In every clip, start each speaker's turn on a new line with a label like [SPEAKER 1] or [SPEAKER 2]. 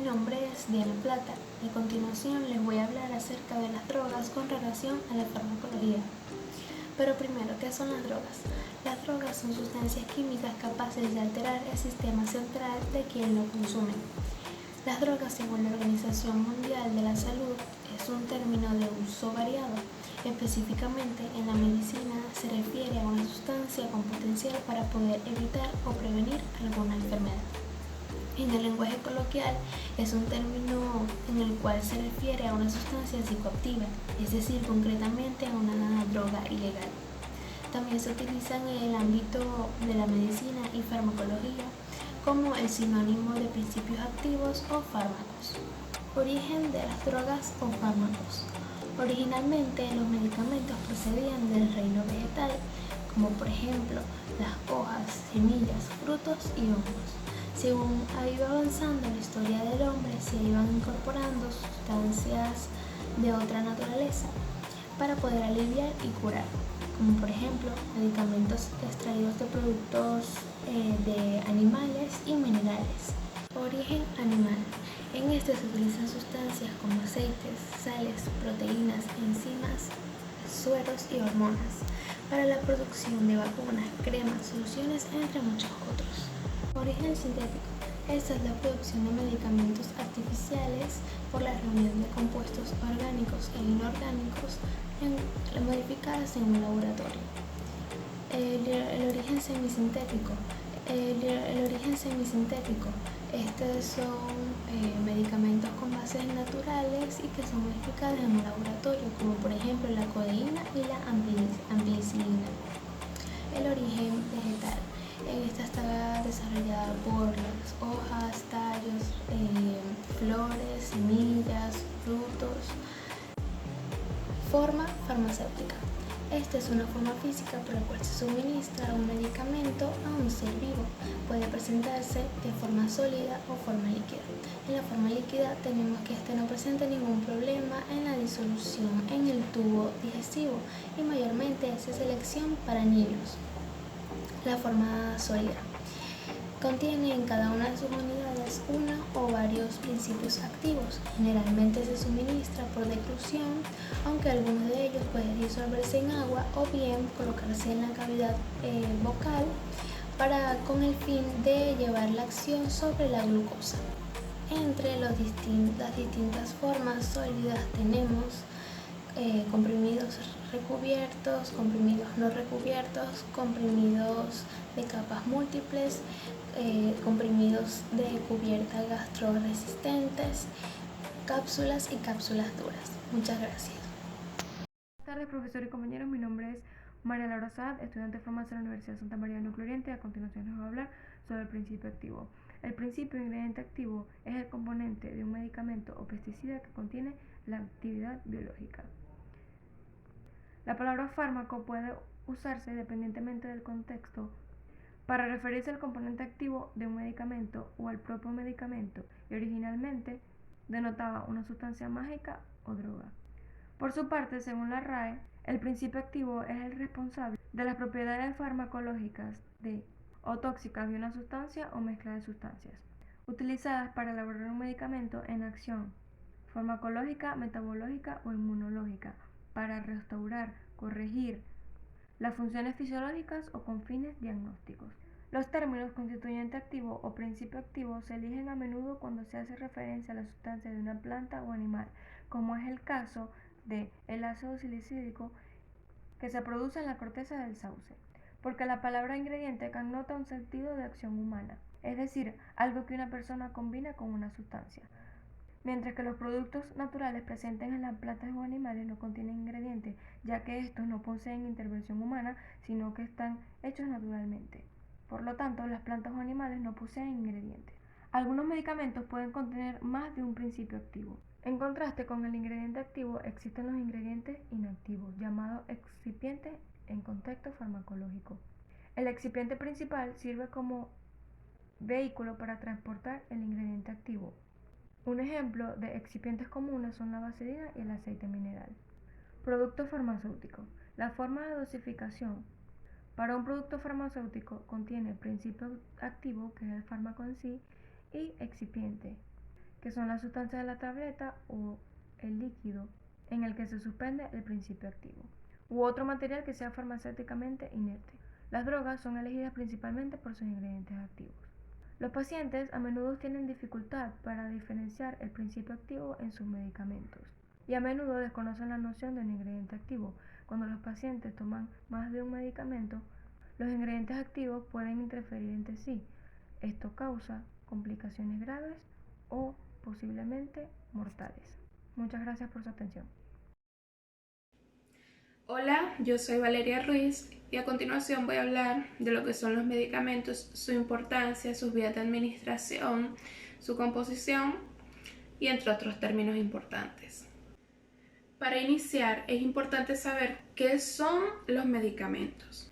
[SPEAKER 1] nombre es Diana Plata y a continuación les voy a hablar acerca de las drogas con relación a la farmacología. Pero primero, ¿qué son las drogas? Las drogas son sustancias químicas capaces de alterar el sistema central de quien lo consume. Las drogas, según la Organización Mundial de la Salud, es un término de uso variado. Específicamente, en la medicina se refiere a una sustancia con potencial para poder evitar o prevenir alguna enfermedad. En el lenguaje coloquial es un término en el cual se refiere a una sustancia psicoactiva, es decir, concretamente a una droga ilegal. También se utiliza en el ámbito de la medicina y farmacología como el sinónimo de principios activos o fármacos. Origen de las drogas o fármacos. Originalmente los medicamentos procedían del reino vegetal, como por ejemplo las hojas, semillas, frutos y hongos. Según ha ido avanzando la historia del hombre, se iban incorporando sustancias de otra naturaleza para poder aliviar y curar, como por ejemplo medicamentos extraídos de productos de animales y minerales. Origen animal. En este se utilizan sustancias como aceites, sales, proteínas, enzimas, sueros y hormonas para la producción de vacunas, cremas, soluciones, entre muchos otros. Origen sintético. Esta es la producción de medicamentos artificiales por la reunión de compuestos orgánicos e inorgánicos modificados en un laboratorio. El origen semisintético. El origen semisintético. Estos son medicamentos con bases naturales y que son modificados en un laboratorio, como por ejemplo la codeína y la ampicilina. El origen vegetal. Esta está desarrollada por las hojas, tallos, flores, semillas, frutos. Forma farmacéutica. Esta es una forma física por la cual se suministra un medicamento a un ser vivo. Puede presentarse de forma sólida o forma líquida. En la forma líquida tenemos que no presente ningún problema en la disolución en el tubo digestivo y mayormente hace selección para niños. La forma sólida contiene en cada una de sus unidades uno o varios principios activos. Generalmente se suministra por declusión, aunque algunos de ellos pueden disolverse en agua o bien colocarse en la cavidad vocal con el fin de llevar la acción sobre la glucosa. Entre las distintas formas sólidas tenemos comprimidos recubiertos, comprimidos no recubiertos, comprimidos de capas múltiples, comprimidos de cubierta gastroresistentes, cápsulas y cápsulas duras. Muchas gracias.
[SPEAKER 2] Buenas tardes, profesor y compañeros. Mi nombre es María Laura Saad, estudiante de farmacia de la Universidad de Santa María de Núcleo Oriente, y a continuación les voy a hablar sobre el principio activo. El principio ingrediente activo es el componente de un medicamento o pesticida que contiene la actividad biológica. La palabra fármaco puede usarse dependientemente del contexto para referirse al componente activo de un medicamento o al propio medicamento, y originalmente denotaba una sustancia mágica o droga. Por su parte, según la RAE, el principio activo es el responsable de las propiedades farmacológicas o tóxicas de una sustancia o mezcla de sustancias, utilizadas para elaborar un medicamento en acción farmacológica, metabológica o inmunológica, para restaurar, corregir las funciones fisiológicas o con fines diagnósticos. Los términos constituyente activo o principio activo se eligen a menudo cuando se hace referencia a la sustancia de una planta o animal, como es el caso del ácido salicílico que se produce en la corteza del sauce, porque la palabra ingrediente connota un sentido de acción humana, es decir, algo que una persona combina con una sustancia. Mientras que los productos naturales presentes en las plantas o animales no contienen ingredientes, ya que estos no poseen intervención humana, sino que están hechos naturalmente. Por lo tanto, las plantas o animales no poseen ingredientes. Algunos medicamentos pueden contener más de un principio activo. En contraste con el ingrediente activo, existen los ingredientes inactivos, llamados excipientes en contexto farmacológico. El excipiente principal sirve como vehículo para transportar el ingrediente activo. Un ejemplo de excipientes comunes son la vaselina y el aceite mineral. Producto farmacéutico. La forma de dosificación para un producto farmacéutico contiene principio activo, que es el fármaco en sí, y excipiente, que son las sustancias de la tableta o el líquido en el que se suspende el principio activo, u otro material que sea farmacéuticamente inerte. Las drogas son elegidas principalmente por sus ingredientes activos. Los pacientes a menudo tienen dificultad para diferenciar el principio activo en sus medicamentos y a menudo desconocen la noción de un ingrediente activo. Cuando los pacientes toman más de un medicamento, los ingredientes activos pueden interferir entre sí. Esto causa complicaciones graves o posiblemente mortales. Muchas gracias por su atención.
[SPEAKER 3] Hola, yo soy Valeria Ruiz y a continuación voy a hablar de lo que son los medicamentos, su importancia, sus vías de administración, su composición y entre otros términos importantes. Para iniciar es importante saber qué son los medicamentos.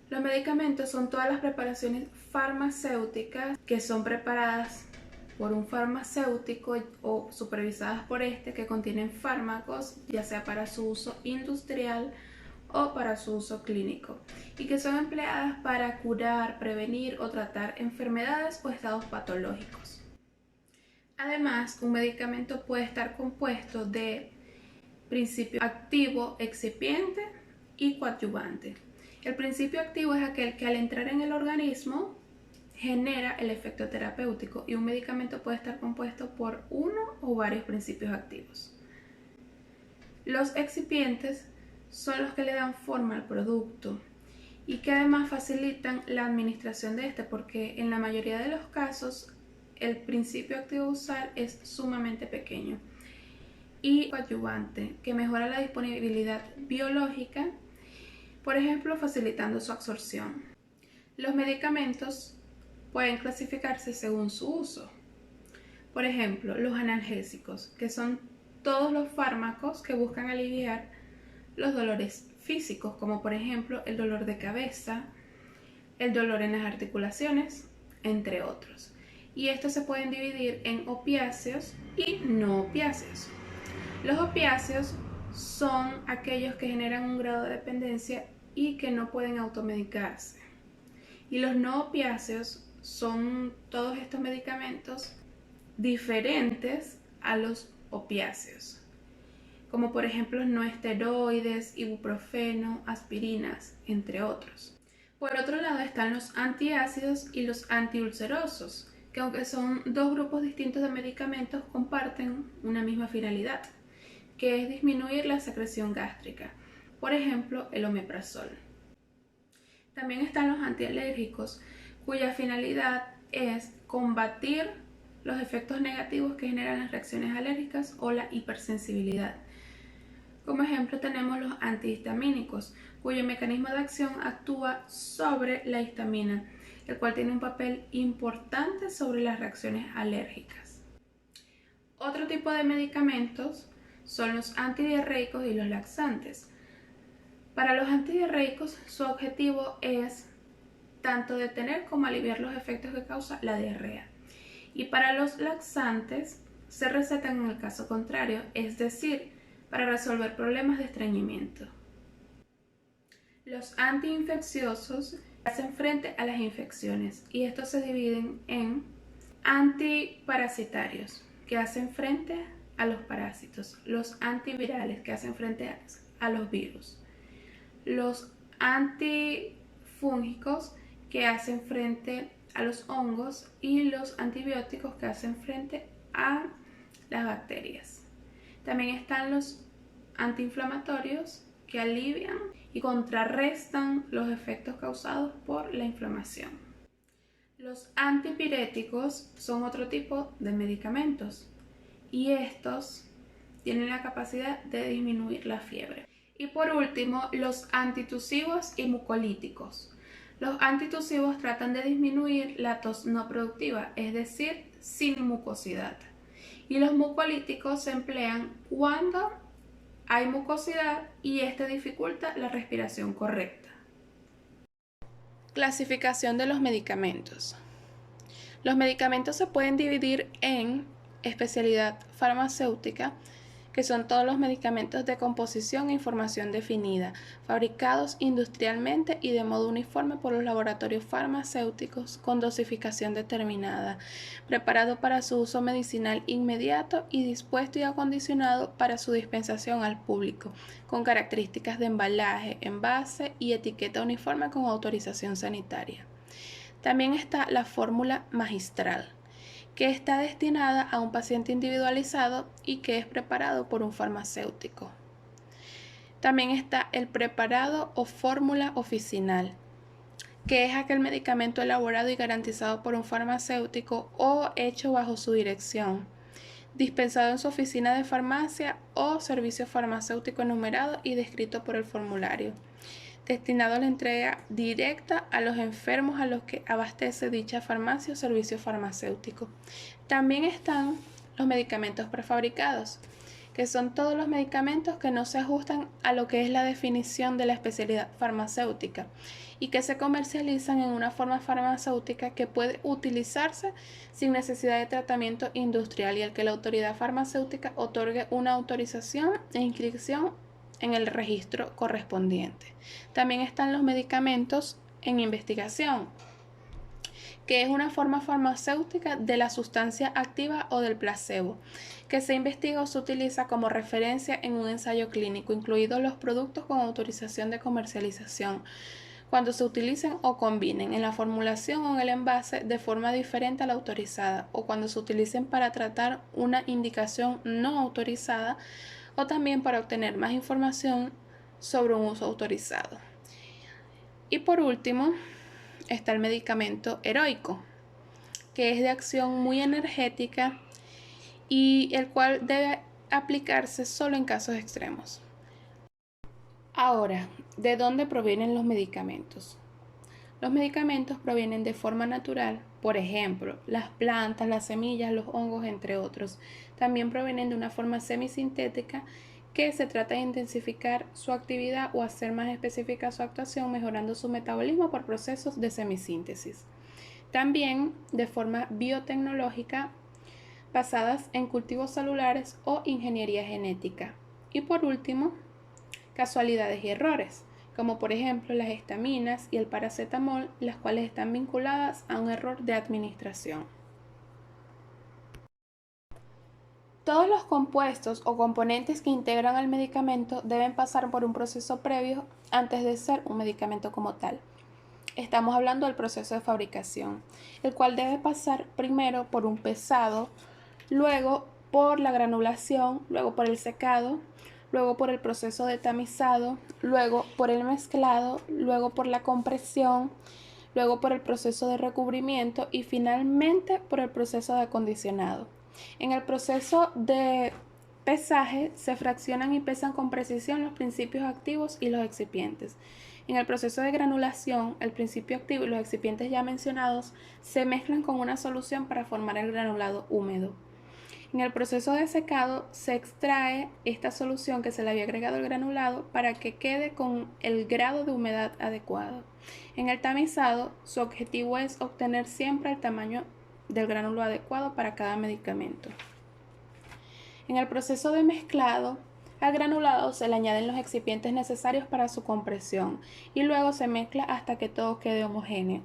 [SPEAKER 3] Los medicamentos son todas las preparaciones farmacéuticas que son preparadas por un farmacéutico o supervisadas por este, que contienen fármacos, ya sea para su uso industrial o para su uso clínico, y que son empleadas para curar, prevenir o tratar enfermedades o estados patológicos. Además, un medicamento puede estar compuesto de principio activo, excipiente y coadyuvante. El principio activo es aquel que al entrar en el organismo genera el efecto terapéutico, y un medicamento puede estar compuesto por uno o varios principios activos. Los excipientes son los que le dan forma al producto y que además facilitan la administración de este, porque en la mayoría de los casos el principio activo a usar es sumamente pequeño. Y coadyuvante, que mejora la disponibilidad biológica, por ejemplo, facilitando su absorción. Los medicamentos pueden clasificarse según su uso. Por ejemplo, los analgésicos, que son todos los fármacos que buscan aliviar los dolores físicos, como por ejemplo el dolor de cabeza, el dolor en las articulaciones, entre otros. Y estos se pueden dividir en opiáceos y no opiáceos. Los opiáceos son aquellos que generan un grado de dependencia y que no pueden automedicarse. Y los no opiáceos son todos estos medicamentos diferentes a los opiáceos, como por ejemplo no esteroides, ibuprofeno, aspirinas, entre otros. Por otro lado están los antiácidos y los antiulcerosos, que aunque son dos grupos distintos de medicamentos, comparten una misma finalidad, que es disminuir la secreción gástrica, por ejemplo el omeprazol. También están los antialérgicos, cuya finalidad es combatir los efectos negativos que generan las reacciones alérgicas o la hipersensibilidad. Como ejemplo tenemos los antihistamínicos, cuyo mecanismo de acción actúa sobre la histamina, el cual tiene un papel importante sobre las reacciones alérgicas. Otro tipo de medicamentos son los antidiarreicos y los laxantes. Para los antidiarreicos, su objetivo es tanto detener como aliviar los efectos que causa la diarrea. Y para los laxantes se recetan en el caso contrario, es decir, para resolver problemas de estreñimiento. Los antiinfecciosos hacen frente a las infecciones, y estos se dividen en antiparasitarios, que hacen frente a los parásitos, los antivirales, que hacen frente a los virus, los antifúngicos, que hacen frente a los hongos, y los antibióticos, que hacen frente a las bacterias. También están los antiinflamatorios, que alivian y contrarrestan los efectos causados por la inflamación. Los antipiréticos son otro tipo de medicamentos, y estos tienen la capacidad de disminuir la fiebre. Y por último, los antitusivos y mucolíticos. Los antitusivos tratan de disminuir la tos no productiva, es decir, sin mucosidad. Y los mucolíticos se emplean cuando hay mucosidad y este dificulta la respiración correcta. Clasificación de los medicamentos. Los medicamentos se pueden dividir en especialidad farmacéutica, que son todos los medicamentos de composición e información definida, fabricados industrialmente y de modo uniforme por los laboratorios farmacéuticos con dosificación determinada, preparado para su uso medicinal inmediato y dispuesto y acondicionado para su dispensación al público, con características de embalaje, envase y etiqueta uniforme con autorización sanitaria. También está la fórmula magistral, que está destinada a un paciente individualizado y que es preparado por un farmacéutico. También está el preparado o fórmula oficinal, que es aquel medicamento elaborado y garantizado por un farmacéutico o hecho bajo su dirección, dispensado en su oficina de farmacia o servicio farmacéutico enumerado y descrito por el formulario, destinado a la entrega directa a los enfermos a los que abastece dicha farmacia o servicio farmacéutico. También están los medicamentos prefabricados, que son todos los medicamentos que no se ajustan a lo que es la definición de la especialidad farmacéutica y que se comercializan en una forma farmacéutica que puede utilizarse sin necesidad de tratamiento industrial y al que la autoridad farmacéutica otorgue una autorización e inscripción en el registro correspondiente. También están los medicamentos en investigación, que es una forma farmacéutica de la sustancia activa o del placebo, que se investiga o se utiliza como referencia en un ensayo clínico, incluidos los productos con autorización de comercialización, cuando se utilicen o combinen en la formulación o en el envase de forma diferente a la autorizada, o cuando se utilicen para tratar una indicación no autorizada, o también para obtener más información sobre un uso autorizado. Y por último, está el medicamento heroico, que es de acción muy energética y el cual debe aplicarse solo en casos extremos. Ahora, ¿de dónde provienen los medicamentos? Los medicamentos provienen de forma natural, por ejemplo, las plantas, las semillas, los hongos, entre otros. También provienen de una forma semisintética, que se trata de intensificar su actividad o hacer más específica su actuación, mejorando su metabolismo por procesos de semisíntesis. También de forma biotecnológica, basadas en cultivos celulares o ingeniería genética. Y por último, casualidades y errores, como por ejemplo las estaminas y el paracetamol, las cuales están vinculadas a un error de administración. Todos los compuestos o componentes que integran al medicamento deben pasar por un proceso previo antes de ser un medicamento como tal. Estamos hablando del proceso de fabricación, el cual debe pasar primero por un pesado, luego por la granulación, luego por el secado, luego por el proceso de tamizado, luego por el mezclado, luego por la compresión, luego por el proceso de recubrimiento y finalmente por el proceso de acondicionado. En el proceso de pesaje se fraccionan y pesan con precisión los principios activos y los excipientes. En el proceso de granulación, el principio activo y los excipientes ya mencionados se mezclan con una solución para formar el granulado húmedo. En el proceso de secado se extrae esta solución que se le había agregado al granulado para que quede con el grado de humedad adecuado. En el tamizado, su objetivo es obtener siempre el tamaño del gránulo adecuado para cada medicamento. En el proceso de mezclado, al granulado se le añaden los excipientes necesarios para su compresión y luego se mezcla hasta que todo quede homogéneo.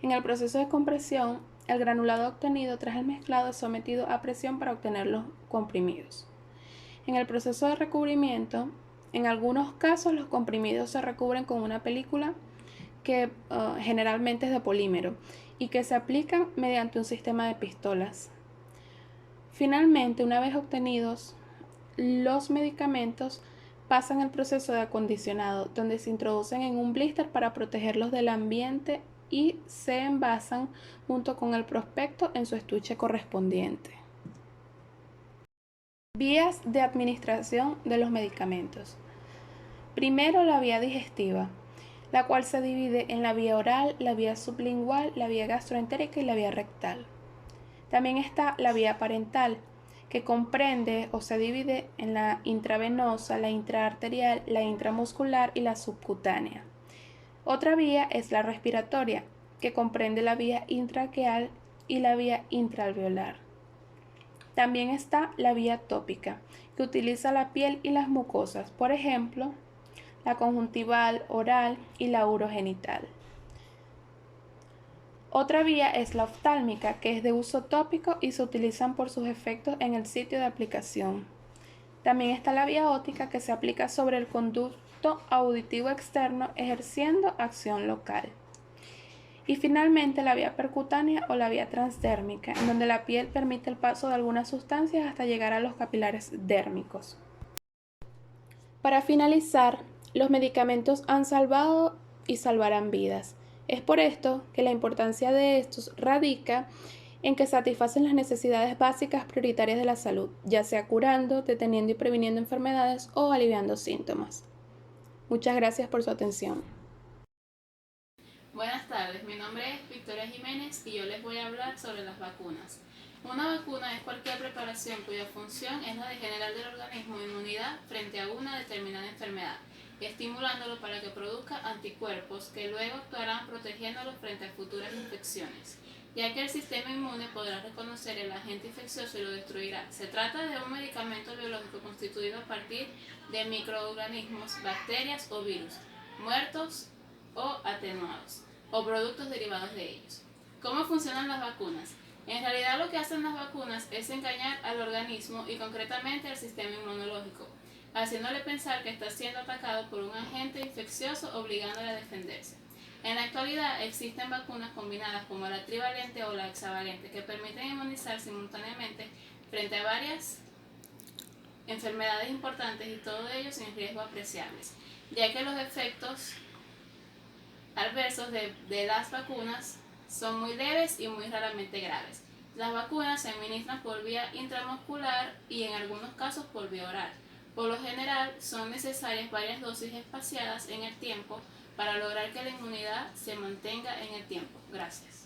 [SPEAKER 3] En el proceso de compresión, el granulado obtenido tras el mezclado es sometido a presión para obtener los comprimidos. En el proceso de recubrimiento, en algunos casos los comprimidos se recubren con una película que generalmente es de polímero y que se aplican mediante un sistema de pistolas. Finalmente, una vez obtenidos, los medicamentos pasan el proceso de acondicionado, donde se introducen en un blister para protegerlos del ambiente y se envasan junto con el prospecto en su estuche correspondiente. Vías de administración de los medicamentos. Primero, la vía digestiva, la cual se divide en la vía oral, la vía sublingual, la vía gastroentérica y la vía rectal. También está la vía parental, que comprende o se divide en la intravenosa, la intraarterial, la intramuscular y la subcutánea. Otra vía es la respiratoria, que comprende la vía intraqueal y la vía intraalveolar. También está la vía tópica, que utiliza la piel y las mucosas, por ejemplo, la conjuntival, oral y la urogenital. Otra vía es la oftálmica, que es de uso tópico y se utilizan por sus efectos en el sitio de aplicación. También está la vía óptica, que se aplica sobre el conducto auditivo externo ejerciendo acción local. Y finalmente la vía percutánea o la vía transdérmica, en donde la piel permite el paso de algunas sustancias hasta llegar a los capilares dérmicos. Para finalizar, los medicamentos han salvado y salvarán vidas. Es por esto que la importancia de estos radica en que satisfacen las necesidades básicas prioritarias de la salud, ya sea curando, deteniendo y previniendo enfermedades o aliviando síntomas. Muchas gracias por su atención.
[SPEAKER 4] Buenas tardes, mi nombre es Victoria Jiménez y yo les voy a hablar sobre las vacunas. Una vacuna es cualquier preparación cuya función es la de generar del organismo inmunidad frente a una determinada enfermedad, estimulándolo para que produzca anticuerpos que luego actuarán protegiéndolo frente a futuras infecciones, ya que el sistema inmune podrá reconocer el agente infeccioso y lo destruirá. Se trata de un medicamento biológico constituido a partir de microorganismos, bacterias o virus, muertos o atenuados, o productos derivados de ellos. ¿Cómo funcionan las vacunas? En realidad lo que hacen las vacunas es engañar al organismo y concretamente al sistema inmunológico, haciéndole pensar que está siendo atacado por un agente infeccioso obligándole a defenderse. En la actualidad existen vacunas combinadas como la trivalente o la hexavalente que permiten inmunizar simultáneamente frente a varias enfermedades importantes y todo ello sin riesgos apreciables, ya que los efectos adversos de las vacunas son muy leves y muy raramente graves. Las vacunas se administran por vía intramuscular y en algunos casos por vía oral. Por lo general son necesarias varias dosis espaciadas en el tiempo para lograr que la inmunidad se mantenga en el tiempo. Gracias.